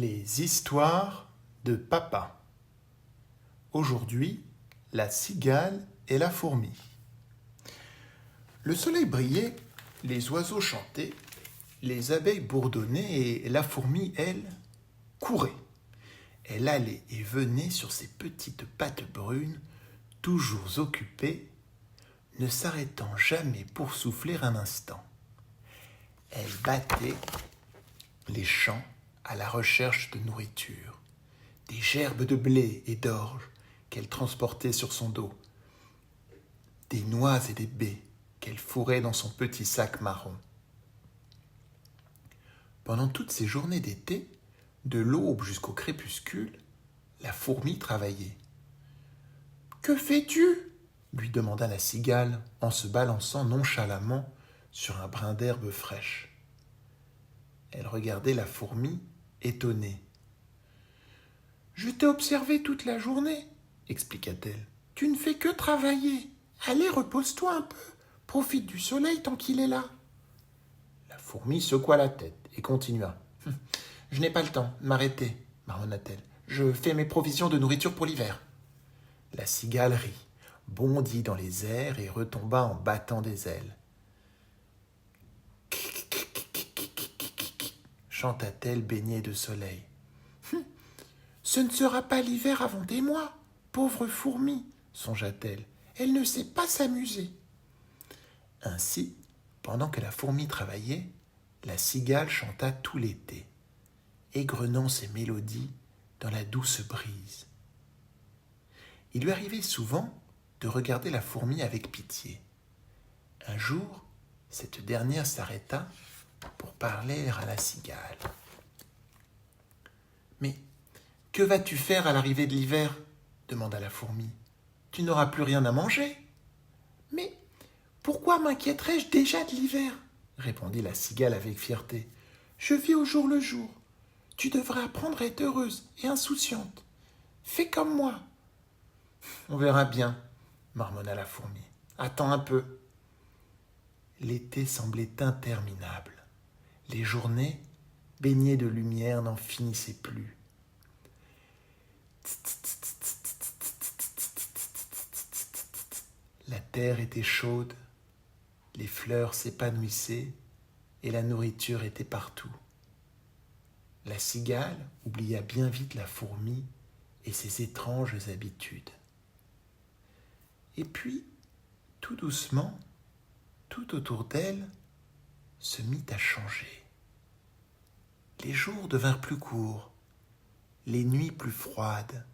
Les histoires de papa. Aujourd'hui, la cigale et la fourmi. Le soleil brillait, les oiseaux chantaient, les abeilles bourdonnaient et la fourmi, elle, courait. Elle allait et venait sur ses petites pattes brunes, toujours occupée, ne s'arrêtant jamais pour souffler un instant. Elle battait les champs à la recherche de nourriture, des gerbes de blé et d'orge qu'elle transportait sur son dos, des noix et des baies qu'elle fourrait dans son petit sac marron. Pendant toutes ces journées d'été, de l'aube jusqu'au crépuscule, la fourmi travaillait. « Que fais-tu » lui demanda la cigale en se balançant nonchalamment sur un brin d'herbe fraîche. Elle regardait la fourmi, étonnée. « Je t'ai observé toute la journée, » expliqua-t-elle. « Tu ne fais que travailler. Allez, repose-toi un peu. Profite du soleil tant qu'il est là. » La fourmi secoua la tête et continua. « Je n'ai pas le temps de m'arrêter, » marmonna-t-elle. « Je fais mes provisions de nourriture pour l'hiver. » La cigale rit, bondit dans les airs et retomba en battant des ailes. Chanta-t-elle baignée de soleil. « Ce ne sera pas l'hiver avant des mois, pauvre fourmi, songea-t-elle. Elle ne sait pas s'amuser. » Ainsi, pendant que la fourmi travaillait, la cigale chanta tout l'été, égrenant ses mélodies dans la douce brise. Il lui arrivait souvent de regarder la fourmi avec pitié. Un jour, cette dernière s'arrêta pour parler à la cigale. « Mais que vas-tu faire à l'arrivée de l'hiver » demanda la fourmi. « Tu n'auras plus rien à manger. »« Mais pourquoi m'inquiéterais-je déjà de l'hiver » répondit la cigale avec fierté. « Je vis au jour le jour. Tu devrais apprendre à être heureuse et insouciante. Fais comme moi. »« On verra bien, » marmonna la fourmi. « Attends un peu. » L'été semblait interminable. Les journées, baignées de lumière, n'en finissaient plus. La terre était chaude, les fleurs s'épanouissaient et la nourriture était partout. La cigale oublia bien vite la fourmi et ses étranges habitudes. Et puis, tout doucement, tout autour d'elle se mit à changer. Les jours devinrent plus courts, les nuits plus froides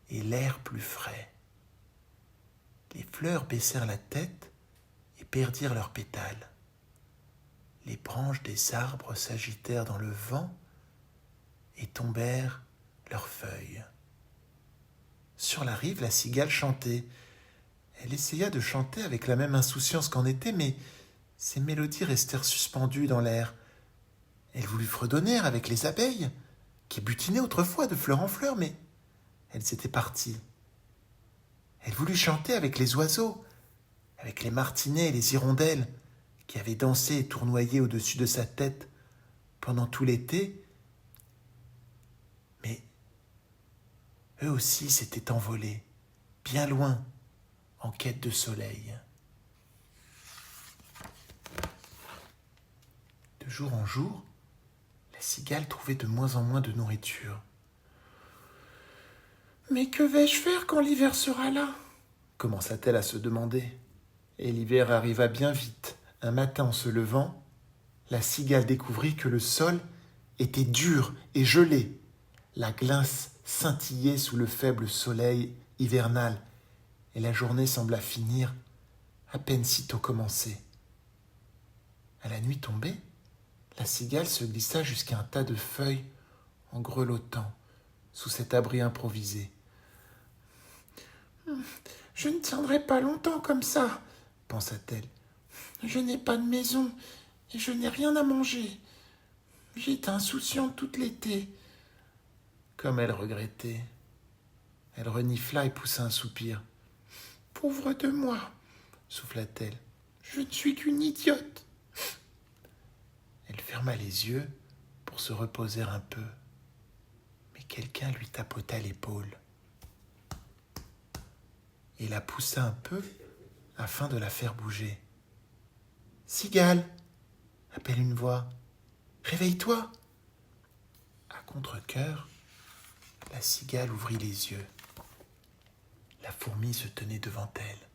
et l'air plus frais. Les fleurs baissèrent la tête et perdirent leurs pétales. Les branches des arbres s'agitèrent dans le vent et tombèrent leurs feuilles. Sur la rive, la cigale chantait. Elle essaya de chanter avec la même insouciance qu'en été, mais ses mélodies restèrent suspendues dans l'air. Elle voulut fredonner avec les abeilles, qui butinaient autrefois de fleur en fleur, mais elles étaient parties. Elle voulut chanter avec les oiseaux, avec les martinets et les hirondelles, qui avaient dansé et tournoyé au-dessus de sa tête pendant tout l'été, mais eux aussi s'étaient envolés, bien loin, en quête de soleil. De jour en jour, la cigale trouvait de moins en moins de nourriture. « Mais que vais-je faire quand l'hiver sera là » commença-t-elle à se demander. Et l'hiver arriva bien vite. Un matin, en se levant, la cigale découvrit que le sol était dur et gelé. La glace scintillait sous le faible soleil hivernal et la journée sembla finir à peine sitôt commencée. À la nuit tombée, la cigale se glissa jusqu'à un tas de feuilles en grelottant sous cet abri improvisé. « Je ne tiendrai pas longtemps comme ça, » pensa-t-elle. « Je n'ai pas de maison et je n'ai rien à manger. J'ai été insouciante toute l'été. » Comme elle regrettait. Elle renifla et poussa un soupir. « Pauvre de moi, » souffla-t-elle. « Je ne suis qu'une idiote. » Elle ferma les yeux pour se reposer un peu. quelqu'un lui tapota l'épaule et la poussa un peu afin de la faire bouger. « Cigale !» appelle une voix. « Réveille-toi !» À contre-cœur, la cigale ouvrit les yeux. La fourmi se tenait devant elle,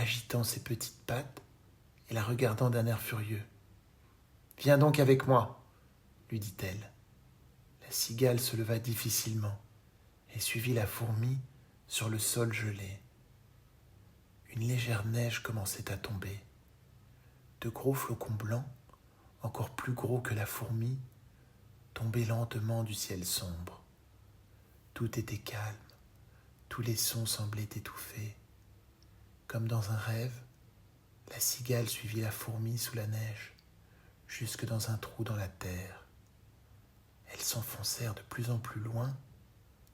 agitant ses petites pattes et la regardant d'un air furieux. « Viens donc avec moi, lui dit-elle. La cigale se leva difficilement et suivit la fourmi sur le sol gelé. Une légère neige commençait à tomber. De gros flocons blancs, encore plus gros que la fourmi, tombaient lentement du ciel sombre. Tout était calme, tous les sons semblaient étouffés. Comme dans un rêve, la cigale suivit la fourmi sous la neige, jusque dans un trou dans la terre. Elles s'enfoncèrent de plus en plus loin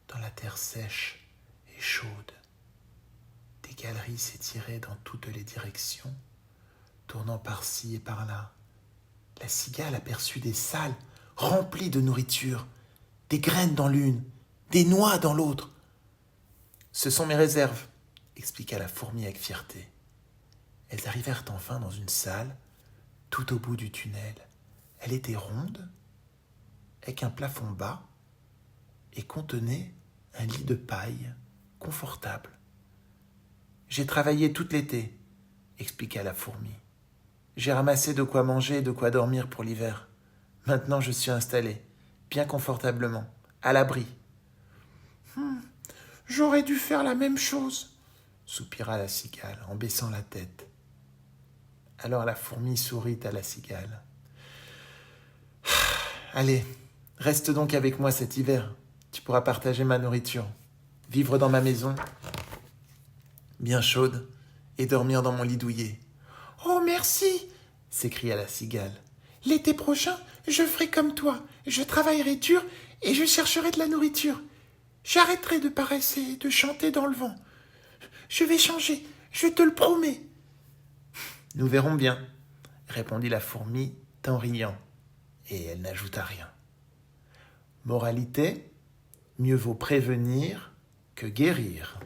dans la terre sèche et chaude. Des galeries s'étiraient dans toutes les directions, tournant par-ci et par-là. La cigale aperçut des salles remplies de nourriture, des graines dans l'une, des noix dans l'autre. « Ce sont mes réserves », expliqua la fourmi avec fierté. Elles arrivèrent enfin dans une salle, tout au bout du tunnel. Elle était ronde, avec un plafond bas, et contenait un lit de paille confortable. « J'ai travaillé tout l'été, » expliqua la fourmi. « J'ai ramassé de quoi manger et de quoi dormir pour l'hiver. Maintenant je suis installée, bien confortablement, à l'abri. »« J'aurais dû faire la même chose, » soupira la cigale en baissant la tête. Alors la fourmi sourit à la cigale. « Allez, reste donc avec moi cet hiver. Tu pourras partager ma nourriture, vivre dans ma maison, bien chaude, et dormir dans mon lit douillet. »« Oh, merci !» s'écria la cigale. « L'été prochain, je ferai comme toi. Je travaillerai dur et je chercherai de la nourriture. J'arrêterai de paresser et de chanter dans le vent. Je vais changer, je te le promets. »« Nous verrons bien, » répondit la fourmi en riant, et elle n'ajouta rien. Moralité, mieux vaut prévenir que guérir.